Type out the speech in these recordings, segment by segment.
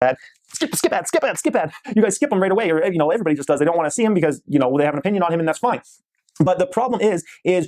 ad. Skip ad, skip ad, skip ad. You guys skip them right away, or everybody just does. They don't want to see him because they have an opinion on him, and that's fine. But the problem is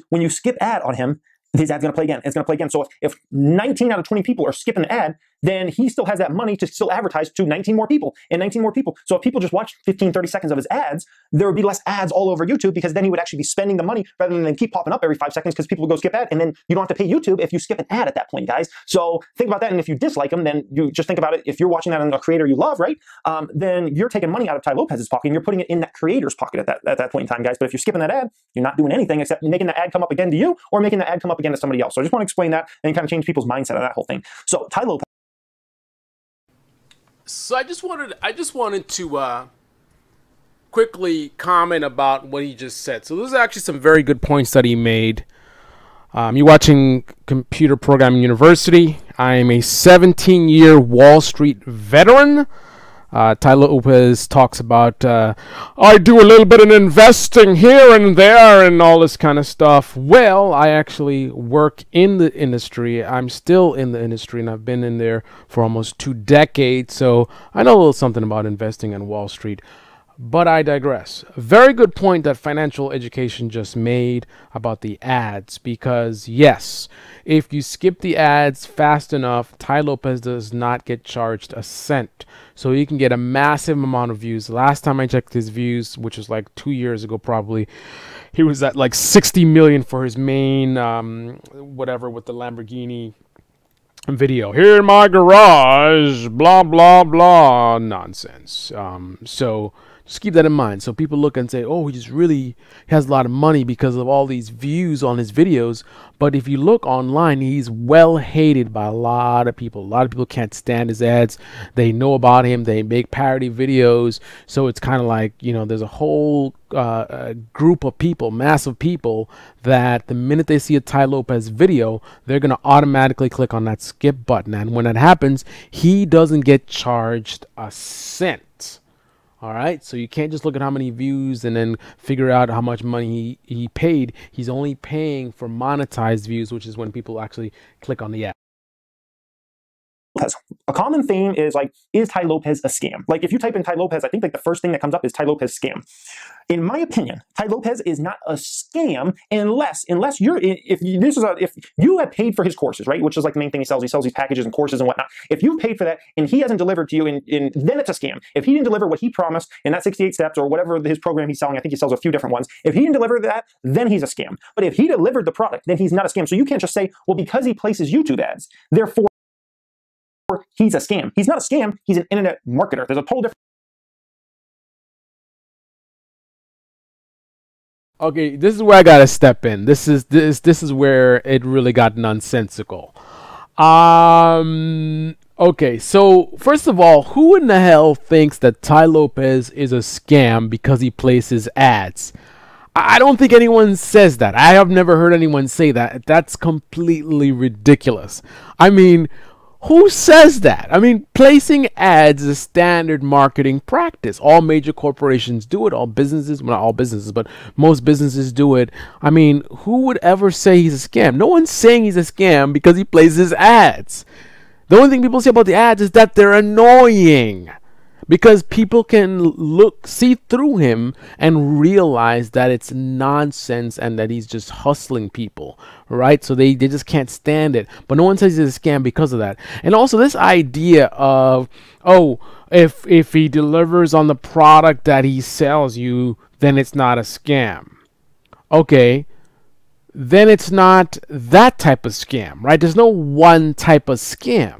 when you skip ad on him, his ad's going to play again. It's going to play again. So if 19 out of 20 people are skipping the ad, then he still has that money to still advertise to 19 more people and 19 more people. So if people just watch 15, 30 seconds of his ads, there would be less ads all over YouTube, because then he would actually be spending the money rather than keep popping up every 5 seconds, because people would go skip ad, and then you don't have to pay YouTube if you skip an ad at that point, guys. So think about that. And if you dislike him, then you just think about it. If you're watching that on a creator you love, right, then you're taking money out of Tai Lopez's pocket and you're putting it in that creator's pocket at that point in time, guys. But if you're skipping that ad, you're not doing anything except making the ad come up again to you, or making the ad come up again to somebody else. So I just want to explain that and kind of change people's mindset of that whole thing. So Tai Lopez. So I just wanted to quickly comment about what he just said. So those are actually some very good points that he made. You're watching Computer Programming University. I am a 17-year Wall Street veteran. Tai Lopez talks about, I do a little bit of investing here and there and all this kind of stuff. Well, I actually work in the industry. I'm still in the industry, and I've been in there for almost 2 decades. So I know a little something about investing on Wall Street. But I digress. A very good point that Financial Education just made about the ads, because yes, if you skip the ads fast enough, Tai Lopez does not get charged a cent. So you can get a massive amount of views. Last time I checked his views, which was like 2 years ago probably, he was at like 60 million for his main whatever with the Lamborghini video. Here in my garage, blah blah blah nonsense. So just keep that in mind. So people look and say, oh, he has a lot of money because of all these views on his videos. But if you look online, he's well hated by a lot of people. A lot of people can't stand his ads. They know about him. They make parody videos. So it's kind of like, there's a whole group of people, massive people, that the minute they see a Tai Lopez video, they're going to automatically click on that skip button. And when that happens, he doesn't get charged a cent. All right, so you can't just look at how many views and then figure out how much money he paid. He's only paying for monetized views, which is when people actually click on the ad. A common theme is is Tai Lopez a scam? Like if you type in Tai Lopez, I think the first thing that comes up is Tai Lopez scam. In my opinion, Tai Lopez is not a scam unless if you have paid for his courses, right? Which is like the main thing he sells. He sells these packages and courses and whatnot. If you paid for that and he hasn't delivered to you, then it's a scam. If he didn't deliver what he promised in that 68 steps or whatever his program he's selling, I think he sells a few different ones. If he didn't deliver that, then he's a scam. But if he delivered the product, then he's not a scam. So you can't just say, well, because he places YouTube ads, therefore he's a scam. He's not a scam. He's an internet marketer. There's a total difference. Okay, this is where I gotta step in. This is where it really got nonsensical. Okay, so first of all, who in the hell thinks that Tai Lopez is a scam because he places ads? I don't think anyone says that. I have never heard anyone say that. That's completely ridiculous. I mean, who says that? I mean, placing ads is a standard marketing practice. All major corporations do it. All businesses, well, not all businesses, but most businesses do it. I mean, who would ever say he's a scam? No one's saying he's a scam because he places ads. The only thing people say about the ads is that they're annoying, because people can see through him and realize that it's nonsense and that he's just hustling people, right? So they just can't stand it. But no one says it's a scam because of that. And also this idea of, oh, if he delivers on the product that he sells you, then it's not a scam. Okay, then it's not that type of scam, right? There's no one type of scam.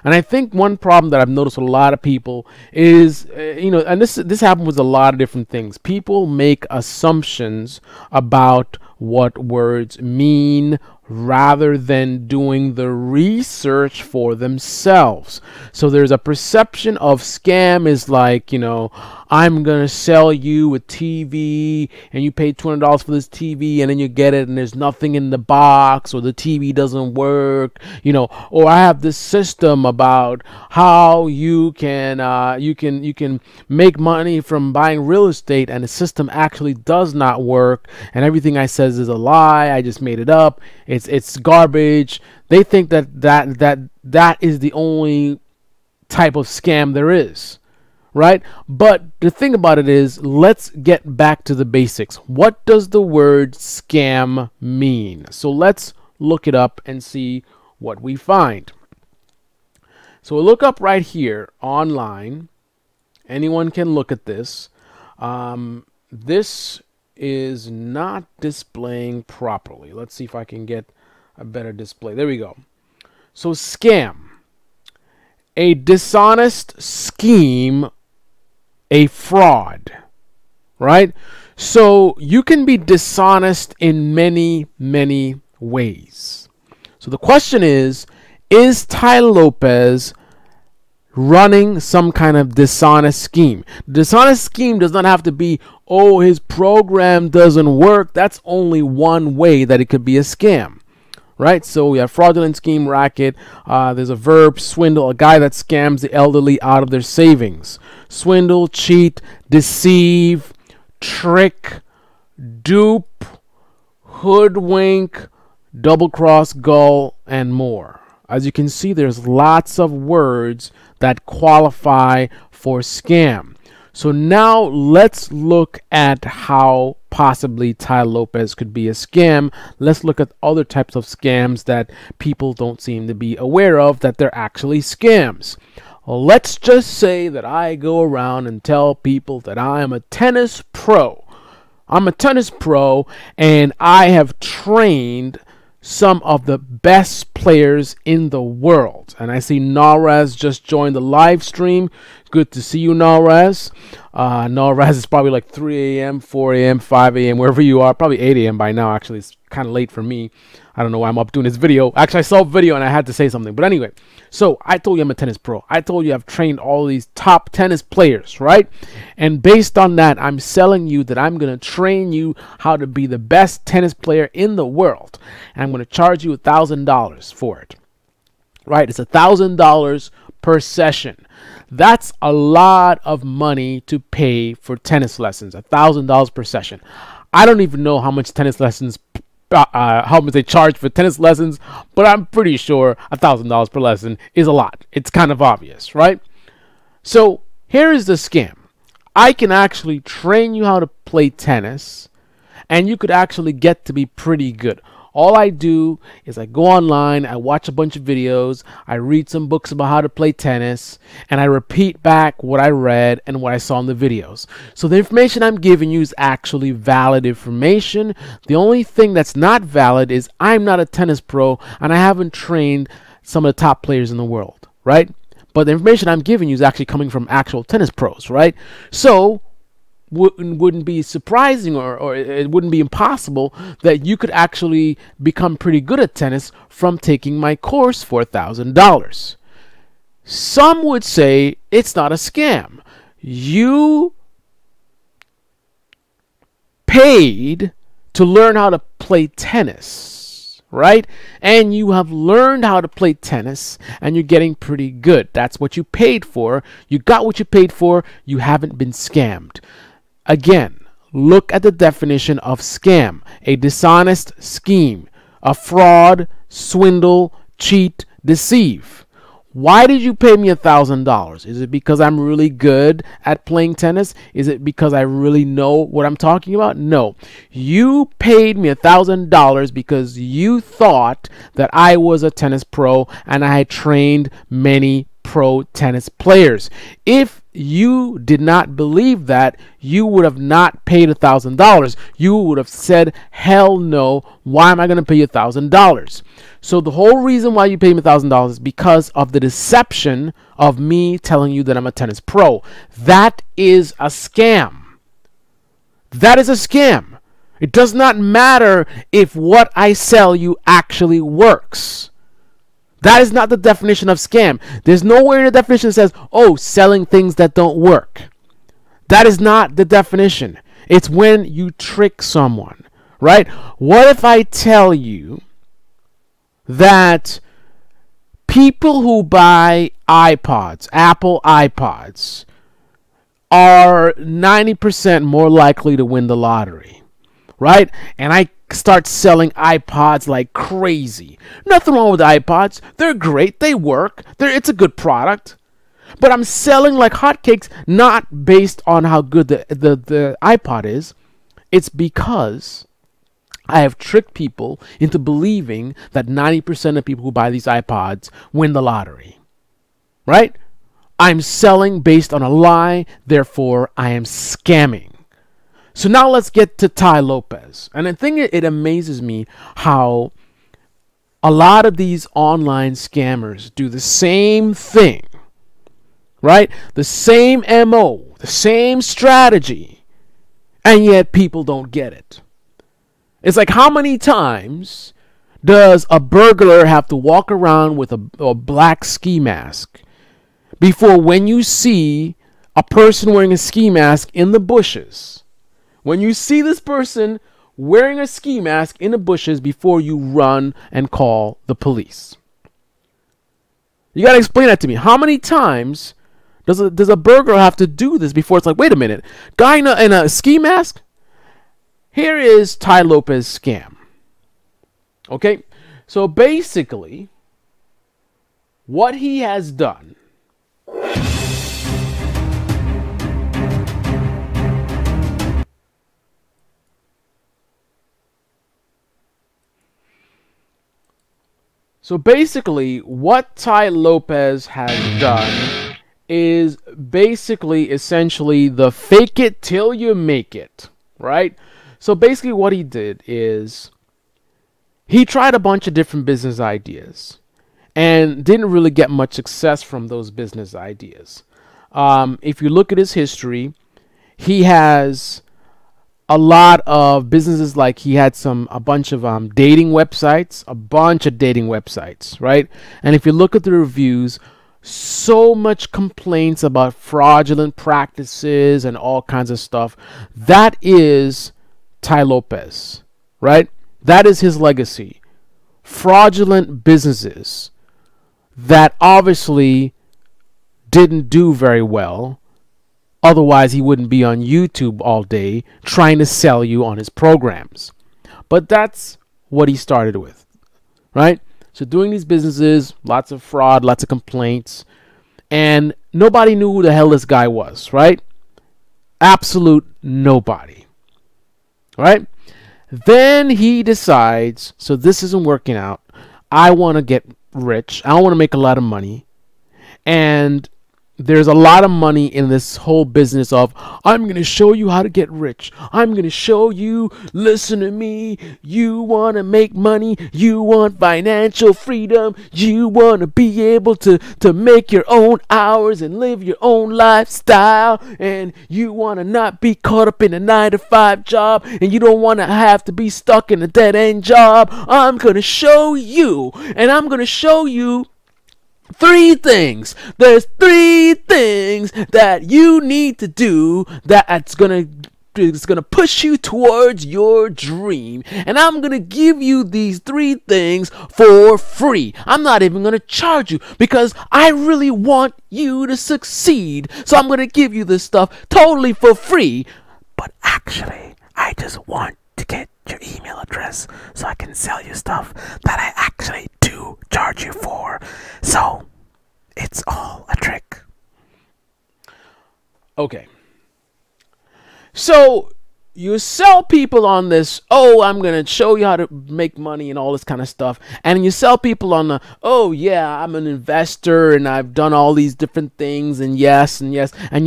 And I think one problem that I've noticed with a lot of people is, and this happens with a lot of different things. People make assumptions about what words mean rather than doing the research for themselves. So there's a perception of scam is like, I'm going to sell you a TV and you pay $200 for this TV and then you get it and there's nothing in the box, or the TV doesn't work, or I have this system about how you can make money from buying real estate, and the system actually does not work and everything I says is a lie. I just made it up. It's garbage. They think that is the only type of scam there is, right? But the thing about it is, let's get back to the basics. What does the word scam mean? So let's look it up and see what we find. So we'll look up right here online. Anyone can look at this. This is not displaying properly. Let's see if I can get a better display. There we go. So scam, a dishonest scheme, a fraud, right? So you can be dishonest in many, many ways. So the question is Tai Lopez running some kind of dishonest scheme? Dishonest scheme does not have to be, oh, his program doesn't work. That's only one way that it could be a scam, right? So we have fraudulent scheme, racket. There's a verb, swindle, a guy that scams the elderly out of their savings. Swindle, cheat, deceive, trick, dupe, hoodwink, double cross, gull, and more. As you can see, there's lots of words that qualify for scam. So now let's look at how possibly Tai Lopez could be a scam. Let's look at other types of scams that people don't seem to be aware of, that they're actually scams. Let's just say that I go around and tell people that I am a tennis pro. I'm a tennis pro and I have trained some of the best players in the world. And I see Narez just joined the live stream. Good to see you, Narez. Narez is probably like 3 a.m., 4 a.m., 5 a.m., wherever you are. Probably 8 a.m. by now, actually. It's kind of late for me. I don't know why I'm up doing this video. Actually, I saw a video and I had to say something. But anyway, so I told you I'm a tennis pro. I told you I've trained all these top tennis players, right? And based on that, I'm selling you that I'm going to train you how to be the best tennis player in the world. And I'm going to charge you $1,000 for it, right? It's $1,000 per session. That's a lot of money to pay for tennis lessons, $1,000 per session. I don't even know how much tennis lessons how much they charge for tennis lessons, but I'm pretty sure $1,000 per lesson is a lot. It's kind of obvious, right? So here is the scam. I can actually train you how to play tennis, and you could actually get to be pretty good. All I do is I go online, I watch a bunch of videos, I read some books about how to play tennis, and I repeat back what I read and what I saw in the videos. So the information I'm giving you is actually valid information. The only thing that's not valid is I'm not a tennis pro and I haven't trained some of the top players in the world, right? But the information I'm giving you is actually coming from actual tennis pros, right? So wouldn't be surprising or it wouldn't be impossible that you could actually become pretty good at tennis from taking my course for $1,000. Some would say it's not a scam. You paid to learn how to play tennis, right? And you have learned how to play tennis and you're getting pretty good. That's what you paid for. You got what you paid for. You haven't been scammed. Again, look at the definition of scam: a dishonest scheme, a fraud, swindle, cheat, deceive. Why did you pay me $1,000? Is it because I'm really good at playing tennis? Is it because I really know what I'm talking about? No. You paid me $1,000 because you thought that I was a tennis pro and I had trained many pro tennis players. If you did not believe that, you would have not paid $1,000. You would have said, hell no, why am I going to pay you $1,000? So the whole reason why you paid me $1,000 is because of the deception of me telling you that I'm a tennis pro. That is a scam. That is a scam. It does not matter if what I sell you actually works. That is not the definition of scam. There's nowhere in the definition that says, oh, selling things that don't work. That is not the definition. It's when you trick someone, right? What if I tell you that people who buy iPods, Apple iPods, are 90% more likely to win the lottery, right? And I start selling iPods like crazy. Nothing wrong with iPods. They're great. They work. It's a good product. But I'm selling like hotcakes, not based on how good the iPod is. It's because I have tricked people into believing that 90% of people who buy these iPods win the lottery. Right? I'm selling based on a lie, therefore I am scamming. So now let's get to TAI Lopez. And I think it amazes me how a lot of these online scammers do the same thing, right? The same MO, the same strategy, and yet people don't get it. It's like, how many times does a burglar have to walk around with a black ski mask before, when you see a person wearing a ski mask in the bushes, when you see this person wearing a ski mask in the bushes, before you run and call the police? You got to explain that to me. How many times does a burglar have to do this before it's like, wait a minute, guy in a ski mask? Here is TAI Lopez scam. Okay, so basically, what he has done what TAI Lopez has done is essentially the fake it till you make it, right? So basically what he did is he tried a bunch of different business ideas and didn't really get much success from those business ideas. If you look at his history, he has a lot of businesses. Like, he had a bunch of dating websites, right? And if you look at the reviews, so much complaints about fraudulent practices and all kinds of stuff. That is TAI Lopez, right? That is his legacy. Fraudulent businesses that obviously didn't do very well. Otherwise, he wouldn't be on YouTube all day trying to sell you on his programs. But that's what he started with, right? So doing these businesses, lots of fraud, lots of complaints, and nobody knew who the hell this guy was, right? Absolute nobody, right? Then he decides, so this isn't working out. I want to get rich. I want to make a lot of money. And there's a lot of money in this whole business of, I'm going to show you how to get rich. I'm going to show you, listen to me. You want to make money. You want financial freedom. You want to be able to make your own hours and live your own lifestyle. And you want to not be caught up in a 9-to-5 job. And you don't want to have to be stuck in a dead-end job. I'm going to show you. And I'm going to show you 3 things. There's 3 things that you need to do that's gonna push you towards your dream. And I'm gonna give you these 3 things for free. I'm not even gonna charge you because I really want you to succeed. So I'm gonna give you this stuff totally for free. But actually, I just want to get your email address so I can sell you stuff that I actually do charge you for. So it's all a trick. Okay. So you sell people on this, oh, I'm going to show you how to make money and all this kind of stuff. And you sell people on the, oh, yeah, I'm an investor and I've done all these different things and yes. And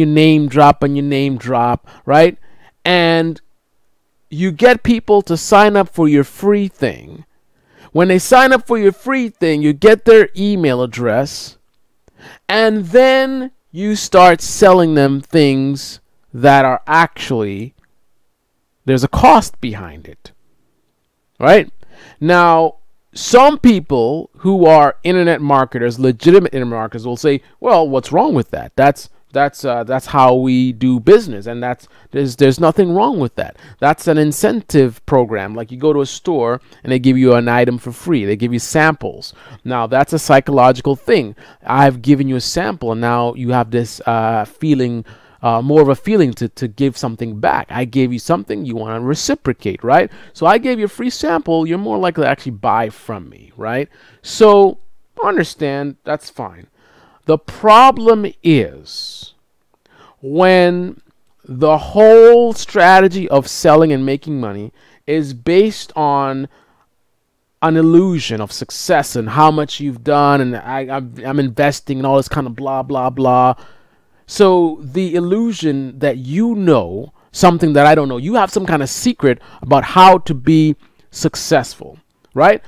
you name drop, right? And you get people to sign up for your free thing. When they sign up for your free thing, you get their email address, and then you start selling them things that are actually, there's a cost behind it, right? Now, some people who are internet marketers, legitimate internet marketers, will say, well, what's wrong with that? That's how we do business, and there's nothing wrong with that. That's an incentive program. Like, you go to a store and they give you an item for free. They give you samples. Now, that's a psychological thing. I've given you a sample, and now you have this feeling, more of a feeling to give something back. I gave you something, you want to reciprocate, right? So I gave you a free sample. You're more likely to actually buy from me, right? So understand, that's fine. The problem is when the whole strategy of selling and making money is based on an illusion of success and how much you've done, and I'm investing and all this kind of blah, blah, blah. So the illusion that you know something that I don't know, you have some kind of secret about how to be successful, right?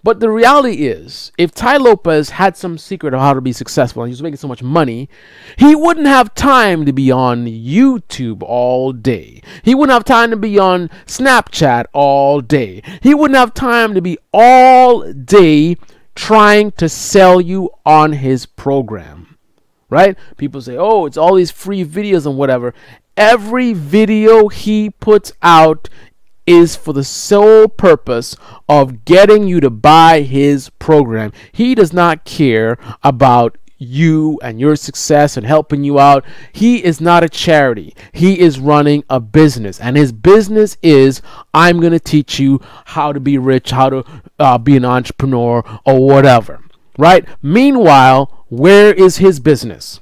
But the reality is, if Tai Lopez had some secret of how to be successful and he was making so much money, he wouldn't have time to be on YouTube all day. He wouldn't have time to be on Snapchat all day. He wouldn't have time to be all day trying to sell you on his program, right? People say, oh, it's all these free videos and whatever. Every video he puts out is for the sole purpose of getting you to buy his program. He does not care about you and your success and helping you out. He is not a charity. He is running a business, and his business is, I'm going to teach you how to be rich, how to be an entrepreneur or whatever, right? Meanwhile, where is his business?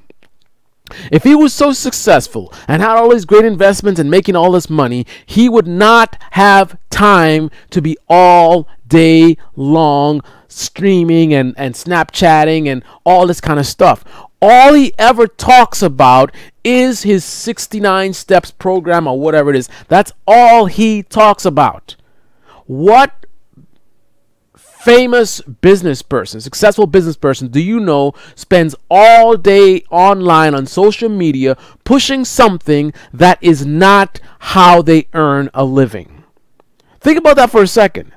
If he was so successful and had all these great investments and making all this money, he would not have time to be all day long streaming and Snapchatting and all this kind of stuff. All he ever talks about is his 69 steps program or whatever it is. That's all he talks about. What famous business person, successful business person do you know spends all day online on social media pushing something that is not how they earn a living? Think about that for a second.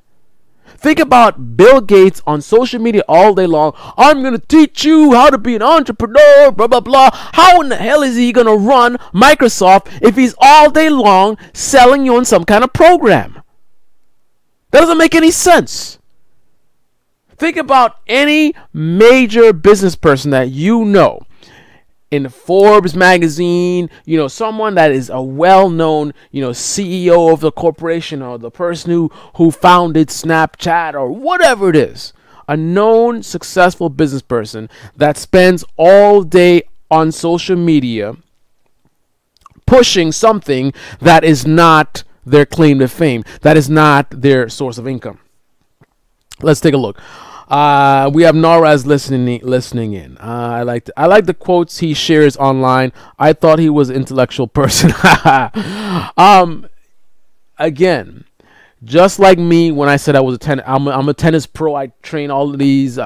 Think about Bill Gates on social media all day long. I'm going to teach you how to be an entrepreneur, blah, blah, blah. How in the hell is he going to run Microsoft if he's all day long selling you on some kind of program? That doesn't make any sense. Think about any major business person that you know in Forbes magazine, someone that is a well-known, CEO of the corporation or the person who founded Snapchat or whatever it is. A known successful business person that spends all day on social media pushing something that is not their claim to fame, that is not their source of income. Let's take a look. We have Naraz listening in. I like the quotes he shares online. I thought he was an intellectual person. Again, just like me when I said I was I'm a tennis pro. I train all of these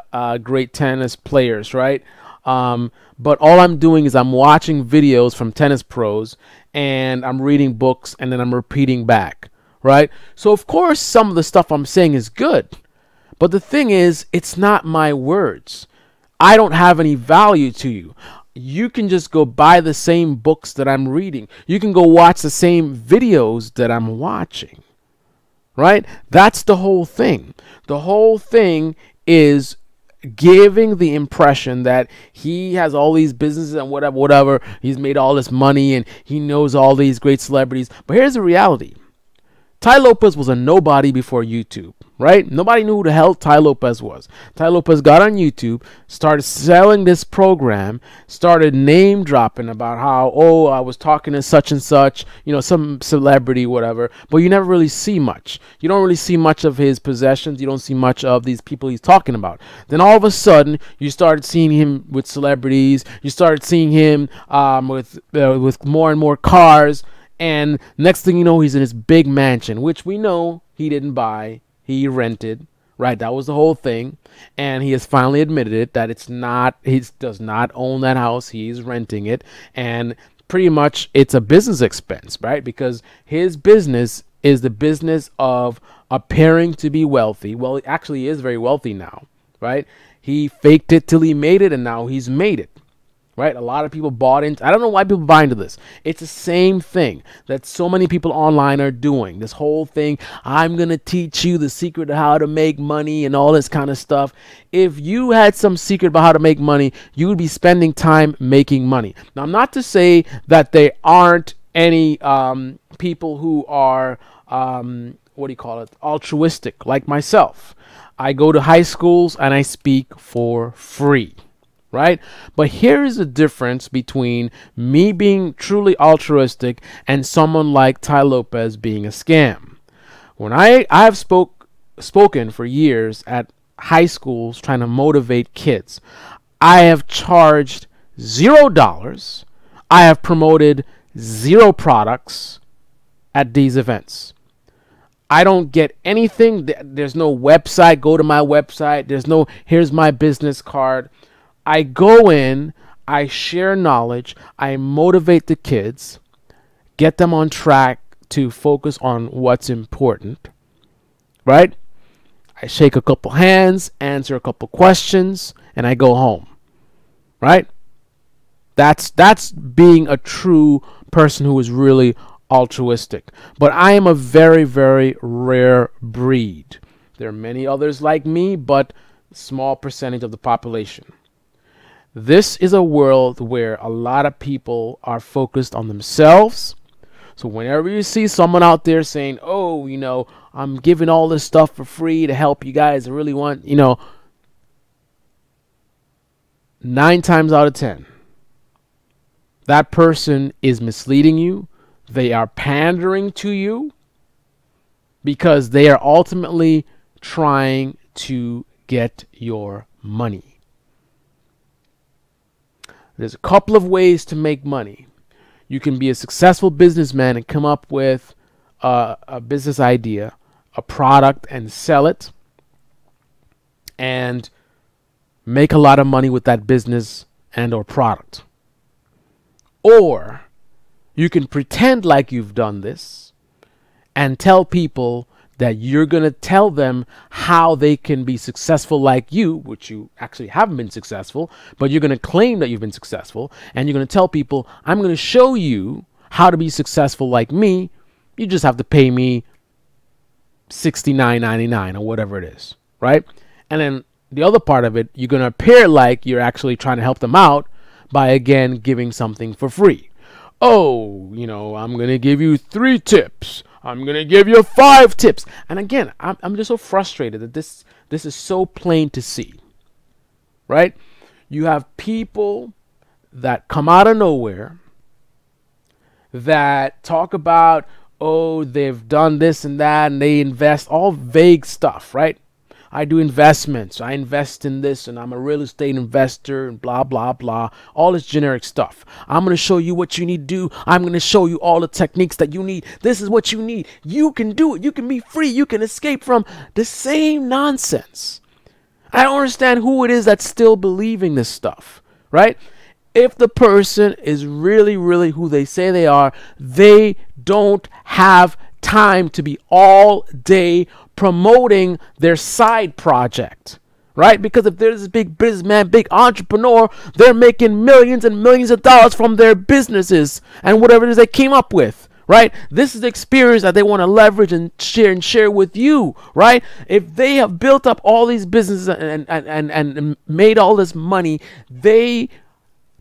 great tennis players, right? But all I'm doing is I'm watching videos from tennis pros and I'm reading books and then I'm repeating back, right? So of course some of the stuff I'm saying is good. But the thing is, it's not my words. I don't have any value to you. You can just go buy the same books that I'm reading. You can go watch the same videos that I'm watching. Right? That's the whole thing. The whole thing is giving the impression that he has all these businesses and whatever. He's made all this money and he knows all these great celebrities. But here's the reality. Tai Lopez was a nobody before YouTube, right? Nobody knew who the hell Tai Lopez was. Tai Lopez got on YouTube, started selling this program, started name dropping about how, oh, I was talking to such and such, some celebrity, whatever. But you never really see much. You don't really see much of his possessions. You don't see much of these people he's talking about. Then all of a sudden, you started seeing him with celebrities. You started seeing him with more and more cars. And next thing you know, he's in his big mansion, which we know he didn't buy. He rented, right? That was the whole thing. And he has finally admitted it, that he does not own that house. He's renting it. And pretty much it's a business expense, right? Because his business is the business of appearing to be wealthy. Well, actually he is very wealthy now, right? He faked it till he made it, and now he's made it. Right? A lot of people bought into. I don't know why people buy into this. It's the same thing that so many people online are doing. This whole thing, I'm going to teach you the secret of how to make money and all this kind of stuff. If you had some secret about how to make money, you would be spending time making money. Now, not to say that there aren't any people who are, altruistic, like myself. I go to high schools and I speak for free. right? But here is the difference between me being truly altruistic and someone like Tai Lopez being a scam. When I've spoken for years at high schools trying to motivate kids, I have charged $0. I have promoted 0 products at these events. I don't get anything. There's no website. Go to my website. There's no, here's my business card. I go in, I share knowledge, I motivate the kids, get them on track to focus on what's important, right? I shake a couple hands, answer a couple questions, and I go home, right? That's being a true person who is really altruistic. But I am a very, very rare breed. There are many others like me, but small percentage of the population. This is a world where a lot of people are focused on themselves. So whenever you see someone out there saying, oh, I'm giving all this stuff for free to help you guys, I really want, 9 times out of 10, that person is misleading you. They are pandering to you because they are ultimately trying to get your money. There's a couple of ways to make money. You can be a successful businessman and come up with a business idea, a product, and sell it, and make a lot of money with that business and or product. Or you can pretend like you've done this and tell people that you're going to tell them how they can be successful like you, which you actually haven't been successful, but you're going to claim that you've been successful, and you're going to tell people, I'm going to show you how to be successful like me. You just have to pay me $69.99 or whatever it is, right? And then the other part of it, you're going to appear like you're actually trying to help them out by, again, giving something for free. Oh, I'm going to give you 3 tips. I'm going to give you 5 tips. And again, I'm just so frustrated that this is so plain to see, right? You have people that come out of nowhere that talk about, oh, they've done this and that, and they invest, all vague stuff, right? I do investments. I invest in this, and I'm a real estate investor, and blah, blah, blah. All this generic stuff. I'm going to show you what you need to do. I'm going to show you all the techniques that you need. This is what you need. You can do it. You can be free. You can escape from the same nonsense. I don't understand who it is that's still believing this stuff, right? If the person is really, really who they say they are, they don't have time to be all day promoting their side project, right? Because if there's a big businessman, big entrepreneur, they're making millions and millions of dollars from their businesses and whatever it is they came up with, right? This is the experience that they want to leverage and share with you, right? If they have built up all these businesses and made all this money, they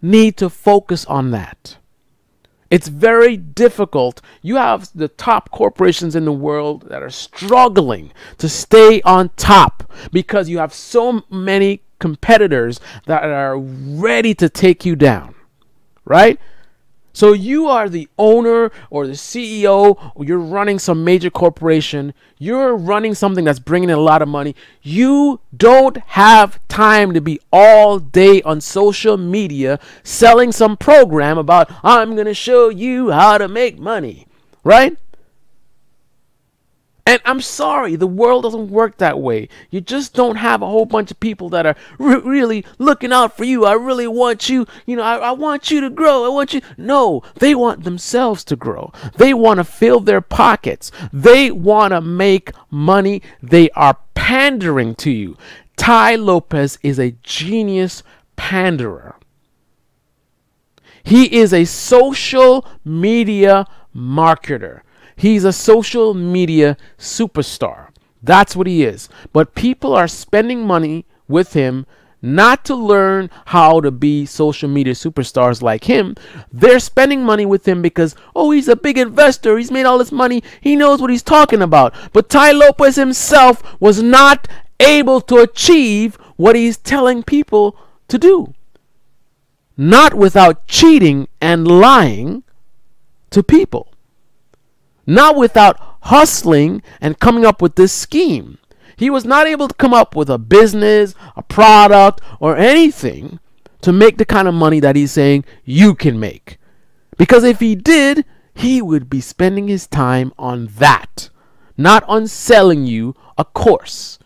need to focus on that. It's very difficult. You have the top corporations in the world that are struggling to stay on top because you have so many competitors that are ready to take you down, right? So you are the owner or the CEO, or you're running some major corporation, you're running something that's bringing in a lot of money. You don't have time to be all day on social media selling some program about, I'm going to show you how to make money, right? And I'm sorry, the world doesn't work that way. You just don't have a whole bunch of people that are really looking out for you. I really want you, I want you to grow. I want you. No, they want themselves to grow. They want to fill their pockets. They want to make money. They are pandering to you. Tai Lopez is a genius panderer. He is a social media marketer. He's a social media superstar. That's what he is. But people are spending money with him not to learn how to be social media superstars like him. They're spending money with him because, oh, he's a big investor. He's made all this money. He knows what he's talking about. But Tai Lopez himself was not able to achieve what he's telling people to do. not without cheating and lying to people, not without hustling and coming up with this scheme. He was not able to come up with a business, a product, or anything to make the kind of money that he's saying you can make. Because if he did, he would be spending his time on that, not on selling you a course,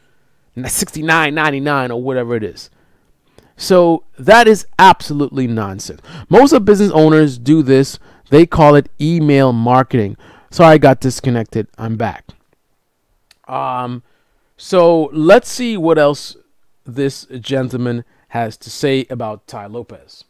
$69.99 or whatever it is. So that is absolutely nonsense. Most of business owners do this. They call it email marketing. Sorry, I got disconnected. I'm back. So let's see what else this gentleman has to say about Tai Lopez.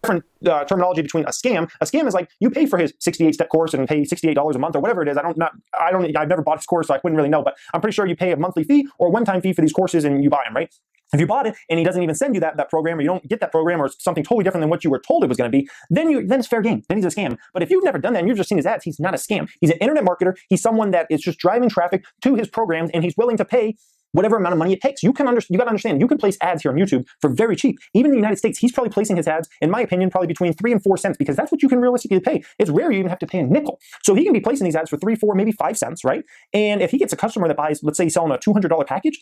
Different terminology between a scam. A scam is like you pay for his 68-step course and pay $68 a month or whatever it is. I've never bought his course, so I wouldn't really know, but I'm pretty sure you pay a monthly fee or a one-time fee for these courses and you buy them, right? If you bought it and he doesn't even send you that program, or you don't get that program, or something totally different than what you were told it was going to be, then it's fair game. Then he's a scam. But if you've never done that and you've just seen his ads, he's not a scam. He's an internet marketer. He's someone that is just driving traffic to his programs, and he's willing to pay whatever amount of money it takes. You got to understand, you can place ads here on YouTube for very cheap. Even in the United States, he's probably placing his ads, in my opinion, probably between 3 and 4 cents, because that's what you can realistically pay. It's rare you even have to pay a nickel. So he can be placing these ads for 3, 4, maybe 5 cents, right? And if he gets a customer that buys, let's say he's selling a $200 package,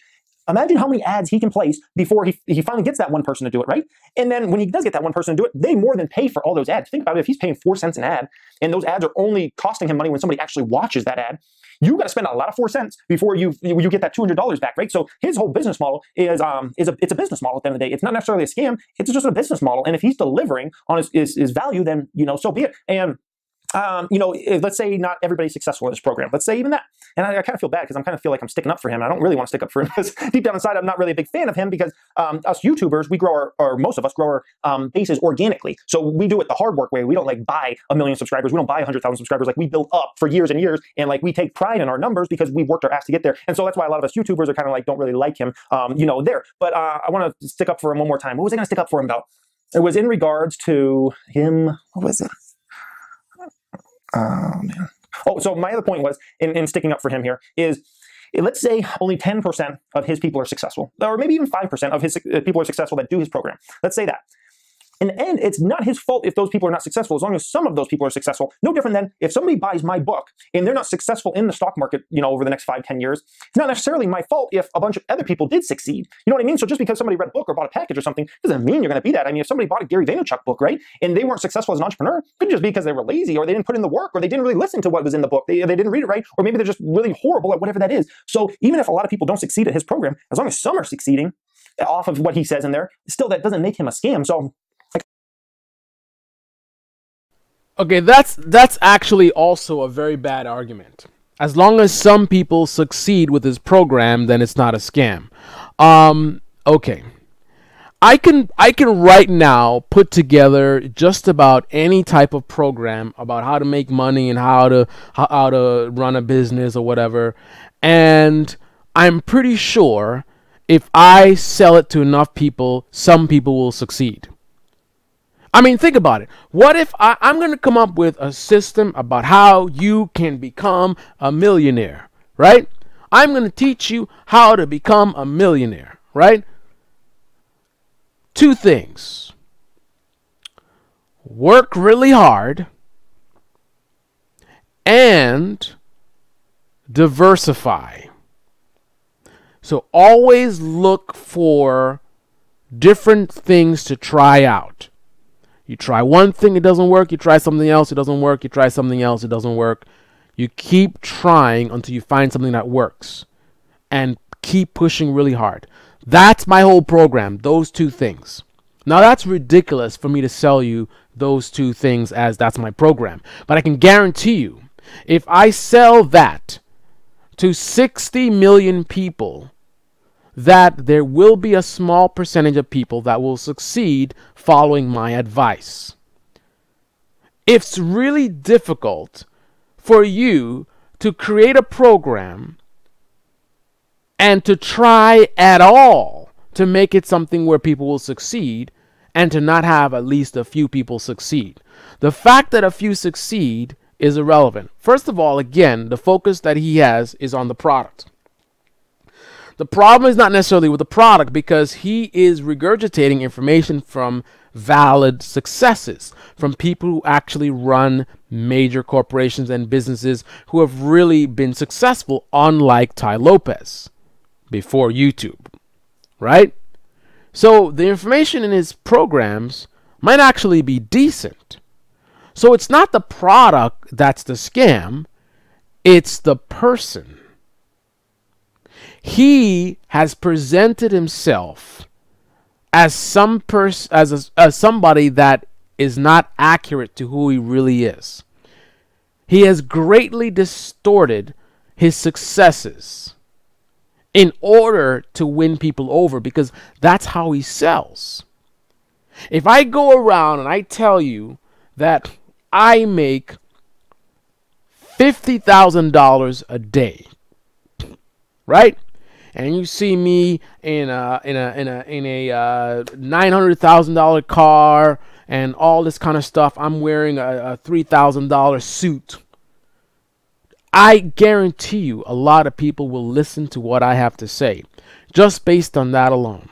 imagine how many ads he can place before he finally gets that one person to do it, right? And then when he does get that one person to do it, they more than pay for all those ads. Think about it. If he's paying 4 cents an ad, and those ads are only costing him money when somebody actually watches that ad, you got to spend a lot of 4 cents before you get that $200 back, right? So his whole business model is it's a business model at the end of the day. It's not necessarily a scam. It's just a business model. And if he's delivering on his value, then so be it. And let's say not everybody's successful in this program. Let's say even that. And I kind of feel bad because I kind of feel like I'm sticking up for him. I don't really want to stick up for him because deep down inside, I'm not really a big fan of him because us YouTubers, we grow or most of us grow our bases organically. So we do it the hard work way. We don't like buy 1 million subscribers. We don't buy 100,000 subscribers. Like we build up for years and years. And like we take pride in our numbers because we've worked our ass to get there. And so that's why a lot of us YouTubers are kind of like, don't really like him, there. But I want to stick up for him one more time. What was I going to stick up for him about? It was in regards to him. What was it? Oh, man. Oh, so my other point was, in sticking up for him here, is let's say only 10% of his people are successful, or maybe even 5% of his people are successful that do his program. Let's say that. In the end, it's not his fault if those people are not successful, as long as some of those people are successful. No different than if somebody buys my book and they're not successful in the stock market, over the next 5, 10 years, it's not necessarily my fault if a bunch of other people did succeed. You know what I mean? So just because somebody read a book or bought a package or something doesn't mean you're going to be that. I mean, if somebody bought a Gary Vaynerchuk book, right, and they weren't successful as an entrepreneur, it could just be because they were lazy or they didn't put in the work or they didn't really listen to what was in the book. They didn't read it right, or maybe they're just really horrible at whatever that is. So even if a lot of people don't succeed at his program, as long as some are succeeding off of what he says in there, still that doesn't make him a scam. So okay, that's actually also a very bad argument. As long as some people succeed with his program, then it's not a scam. Okay. I can right now put together just about any type of program about how to make money and how to run a business or whatever. And I'm pretty sure if I sell it to enough people, some people will succeed. I mean, think about it. What if I'm going to come up with a system about how you can become a millionaire, right? I'm going to teach you how to become a millionaire, right? 2 things. Work really hard and diversify. So always look for different things to try out. You try one thing, it doesn't work. You try something else, it doesn't work. You try something else, it doesn't work. You keep trying until you find something that works. And keep pushing really hard. That's my whole program, those 2 things. Now that's ridiculous for me to sell you those 2 things as that's my program. But I can guarantee you, if I sell that to 60 million people, that there will be a small percentage of people that will succeed following my advice. It's really difficult for you to create a program and to try at all to make it something where people will succeed and to not have at least a few people succeed. The fact that a few succeed is irrelevant. First of all, again, the focus that he has is on the product. The problem is not necessarily with the product because he is regurgitating information from valid successes from people who actually run major corporations and businesses who have really been successful, unlike Tai Lopez before YouTube, right? So the information in his programs might actually be decent. So it's not the product that's the scam, it's the person. He has presented himself as somebody that is not accurate to who he really is. He has greatly distorted his successes in order to win people over, because that's how he sells. If I go around and I tell you that I make $50,000 a day, right? And you see me in a $900,000 car and all this kind of stuff. I'm wearing a $3,000 suit. I guarantee you a lot of people will listen to what I have to say just based on that alone.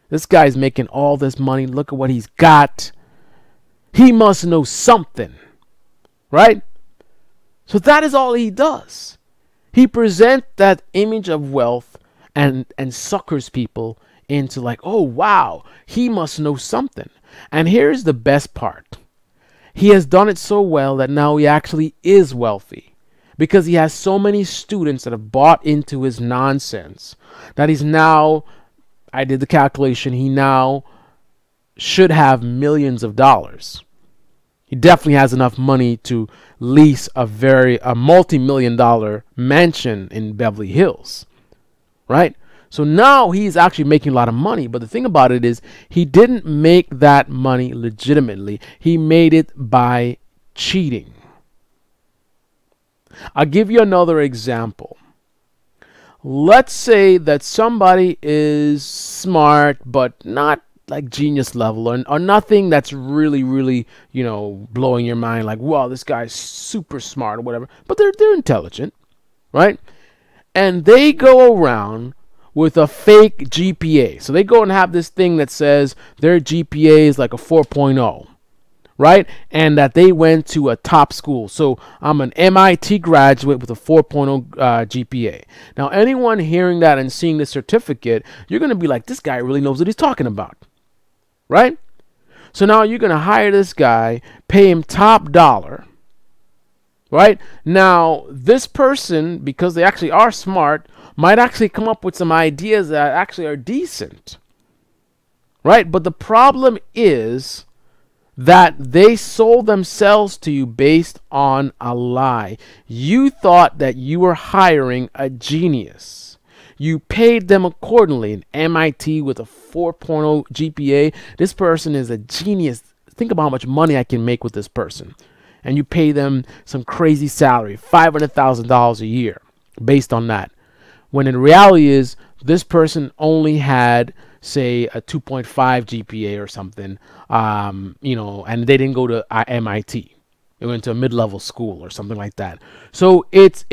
This guy's making all this money. Look at what he's got. He must know something, right? So that is all he does. He presents that image of wealth and suckers people into like, oh, wow, he must know something. And here's the best part. He has done it so well that now he actually is wealthy, because he has so many students that have bought into his nonsense that he's now, I did the calculation, he now should have millions of dollars. He definitely has enough money to lease a multi-million-dollar mansion in Beverly Hills, right? So now he's actually making a lot of money. But the thing about it is, he didn't make that money legitimately. He made it by cheating. I'll give you another example. Let's say that somebody is smart, but not like genius level, or nothing that's really, blowing your mind like, wow, this guy's super smart or whatever. But they're intelligent, right? And they go around with a fake GPA. So they go and have this thing that says their GPA is like a 4.0. Right? And that they went to a top school. So I'm an MIT graduate with a 4.0 GPA. Now, anyone hearing that and seeing this certificate, you're going to be like, this guy really knows what he's talking about. Right? So now you're going to hire this guy, pay him top dollar. Right? Now, this person, because they actually are smart, might actually come up with some ideas that actually are decent. Right? But the problem is that they sold themselves to you based on a lie. You thought that you were hiring a genius. You paid them accordingly. An MIT with a 4.0 GPA. This person is a genius. Think about how much money I can make with this person. And you pay them some crazy salary, $500,000 a year, based on that. When in reality is, this person only had, say, a 2.5 GPA or something, and they didn't go to MIT. They went to a mid-level school or something like that. So it's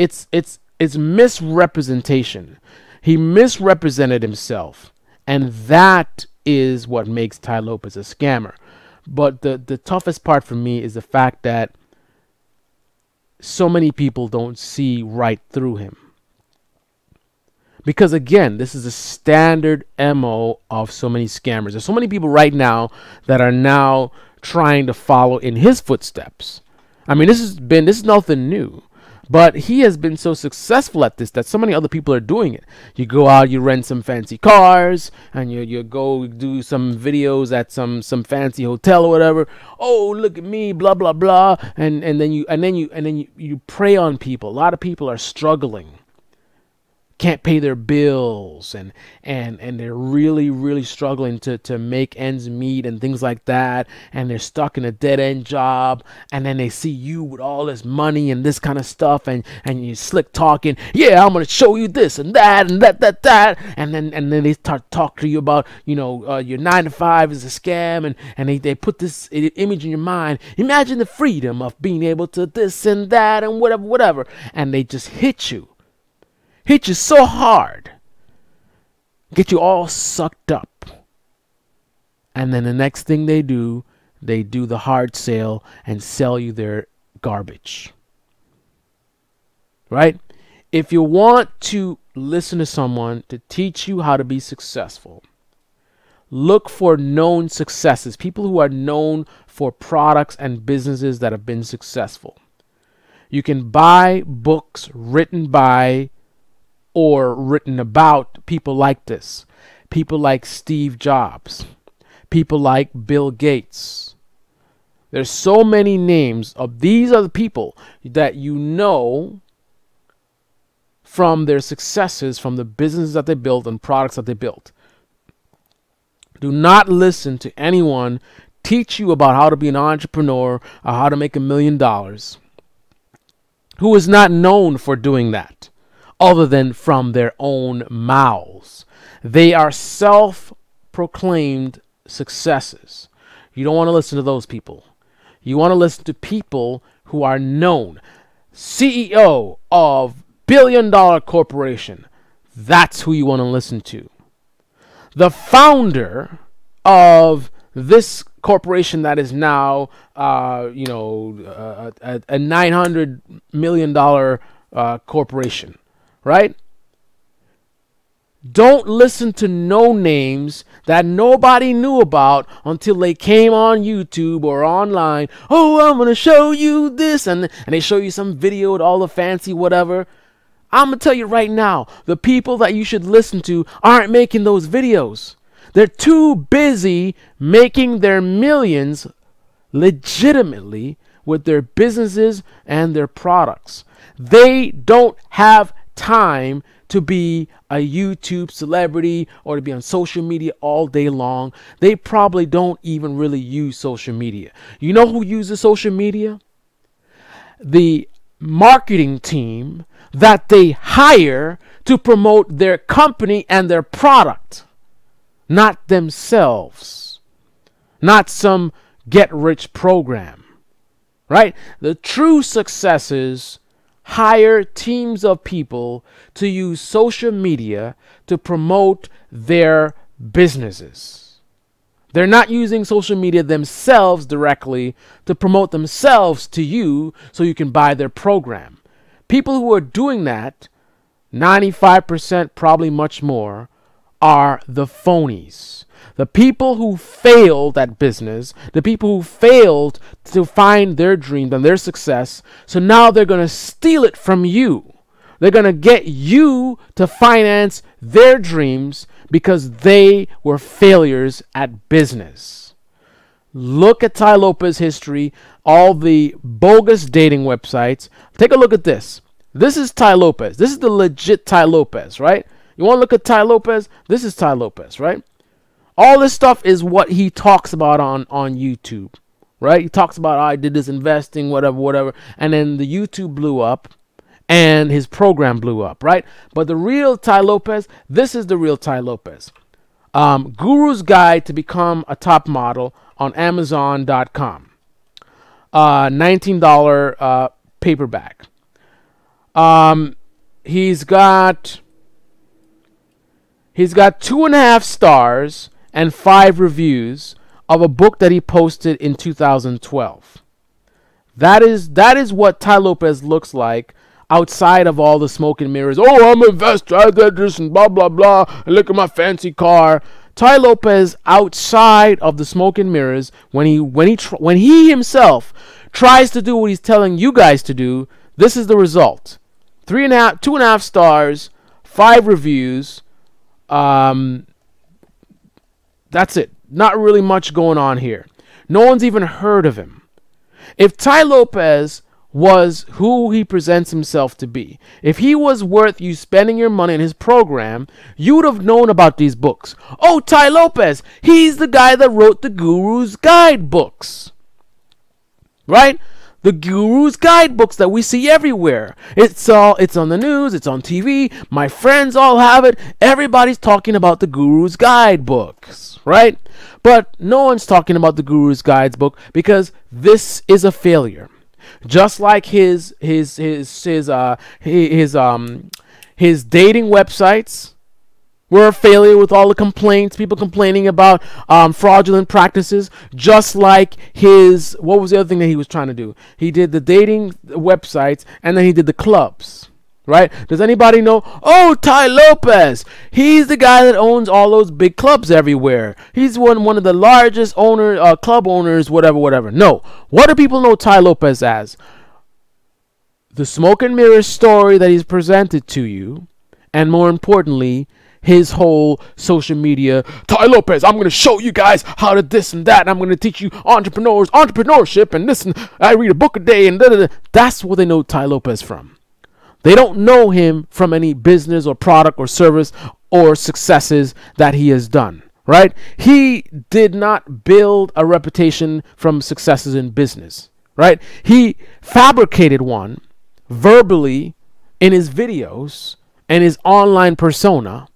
misrepresentation. He misrepresented himself, and that is what makes Tai Lopez a scammer. But the toughest part for me is the fact that so many people don't see right through him. Because again, this is a standard MO of so many scammers. There's so many people right now that are now trying to follow in his footsteps. I mean, this is nothing new. But he has been so successful at this that so many other people are doing it. You go out, you rent some fancy cars, and you go do some videos at some fancy hotel or whatever. Oh, look at me, blah blah blah, and then you prey on people. A lot of people are struggling, can't pay their bills, and they're really struggling to make ends meet and things like that, and they're stuck in a dead-end job, and then they see you with all this money and this kind of stuff, and you slick talking, yeah, I'm gonna show you this and that and that, and then they start talking to you about, your 9 to 5 is a scam, and they put this image in your mind. Imagine the freedom of being able to this and that and whatever, and they just hit you so hard, get you all sucked up, And then the next thing they do the hard sale and sell you their garbage. Right? If you want to listen to someone to teach you how to be successful, look for known successes, people who are known for products and businesses that have been successful. You can buy books written by or written about people like this. People like Steve Jobs. People like Bill Gates. There's so many names of these are the people that you know from their successes, from the businesses that they built and products that they built. Do not listen to anyone teach you about how to be an entrepreneur or how to make $1 million who is not known for doing that other than from their own mouths. They are self-proclaimed successes. You don't want to listen to those people. You want to listen to people who are known. CEO of billion-dollar corporation. That's who you want to listen to. The founder of this corporation that is now, a $900 million corporation, right? Don't listen to no names that nobody knew about until they came on YouTube or online. Oh, I'm going to show you this. And they show you some video with all the fancy whatever. I'm going to tell you right now, the people that you should listen to aren't making those videos. They're too busy making their millions legitimately with their businesses and their products. They don't have time to be a YouTube celebrity or to be on social media all day long. They probably don't even really use social media. You know who uses social media? The marketing team that they hire to promote their company and their product, not themselves, not some get-rich program, right? The true successes hire teams of people to use social media to promote their businesses. They're not using social media themselves directly to promote themselves to you so you can buy their program. People who are doing that, 95%, probably much more, are the phonies. The people who failed at business, the people who failed to find their dreams and their success, so now they're going to steal it from you. They're going to get you to finance their dreams because they were failures at business. Look at Tai Lopez history, all the bogus dating websites. Take a look at this. This is Tai Lopez. This is the legit Tai Lopez, right? You want to look at Tai Lopez? This is Tai Lopez, right? All this stuff is what he talks about on YouTube, right? He talks about, I did this investing, whatever. And then the YouTube blew up and his program blew up, right? But the real Tai Lopez, this is the real Tai Lopez. Guru's Guide to Become a Top Model on Amazon.com. $19 paperback. He's got 2.5 stars and 5 reviews of a book that he posted in 2012. That is what Tai Lopez looks like outside of all the smoke and mirrors. Oh, I'm an investor, I did this and blah blah blah. And look at my fancy car. Tai Lopez outside of the smoke and mirrors, when he himself tries to do what he's telling you guys to do, this is the result. 2.5 stars, 5 reviews. That's it. Not really much going on here. No one's even heard of him. If Tai Lopez was who he presents himself to be, if he was worth you spending your money in his program, you would have known about these books. Oh, Tai Lopez, he's the guy that wrote the Guru's Guide books. Right? The Guru's Guidebooks that we see everywhere. It's on the news, it's on TV. My friends all have it. Everybody's talking about the Guru's Guidebooks, right? But no one's talking about the Guru's Guidebook because this is a failure. Just like his dating websites, We're a failure with all the complaints, people complaining about fraudulent practices, just like his, what was the other thing that he was trying to do? He did the dating websites, and then he did the clubs, right? Does anybody know? Oh, TAI LOPEZ. He's the guy that owns all those big clubs everywhere. He's one of the largest club owners, whatever. No. What do people know TAI LOPEZ as? The smoke and mirror story that he's presented to you, and more importantly, his whole social media. TAI LOPEZ, I'm going to show you guys how to this and that, and I'm going to teach you entrepreneurship, and this, and I read a book a day, and da-da-da. That's what they know TAI LOPEZ from. They don't know him from any business or product or service or successes that he has done, right? He did not build a reputation from successes in business, right? He fabricated one verbally in his videos and his online persona.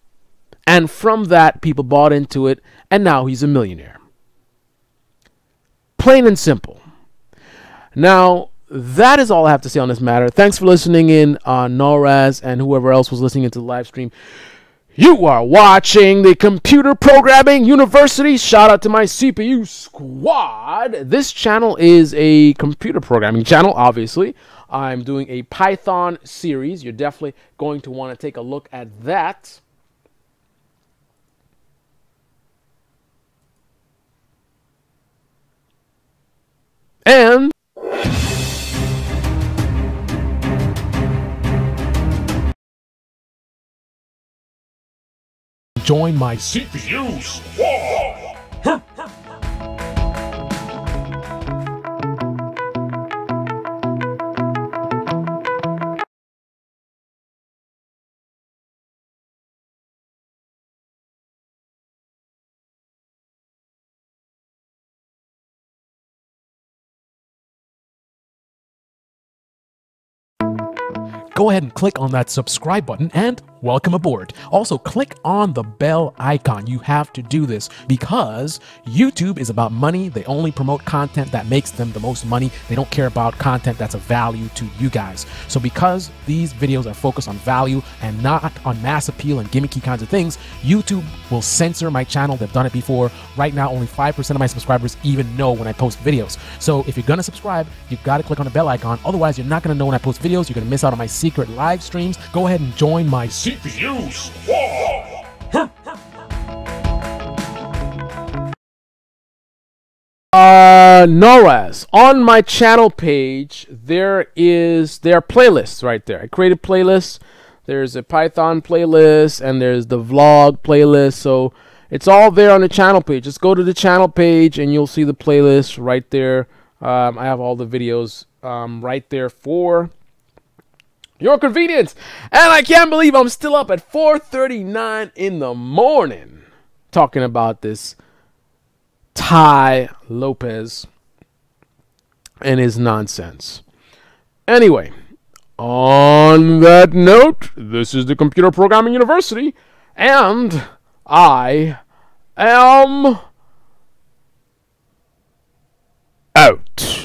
And from that, people bought into it, and now he's a millionaire. Plain and simple. Now, that is all I have to say on this matter. Thanks for listening in, Noraz, and whoever else was listening into the live stream. You are watching the Computer Programming University. Shout out to my CPU squad. This channel is a computer programming channel, obviously. I'm doing a Python series. You're definitely going to want to take a look at that. And join my CPU squad. Go ahead and click on that subscribe button and welcome aboard. Also, click on the bell icon. You have to do this because YouTube is about money. They only promote content that makes them the most money. They don't care about content that's of value to you guys. So because these videos are focused on value and not on mass appeal and gimmicky kinds of things, YouTube will censor my channel. They've done it before. Right now, only 5% of my subscribers even know when I post videos. So if you're going to subscribe, you've got to click on the bell icon. Otherwise, you're not going to know when I post videos. You're going to miss out on my secret live streams. Go ahead and join my CPU squad. Noraz, on my channel page, there are playlists right there. I created playlists. There's a Python playlist and there's the vlog playlist. So it's all there on the channel page. Just go to the channel page and you'll see the playlist right there. I have all the videos right there for your convenience. And I can't believe I'm still up at 4:39 in the morning talking about this TAI LOPEZ and his nonsense. Anyway, on that note, this is the Computer Programming University, and I am out.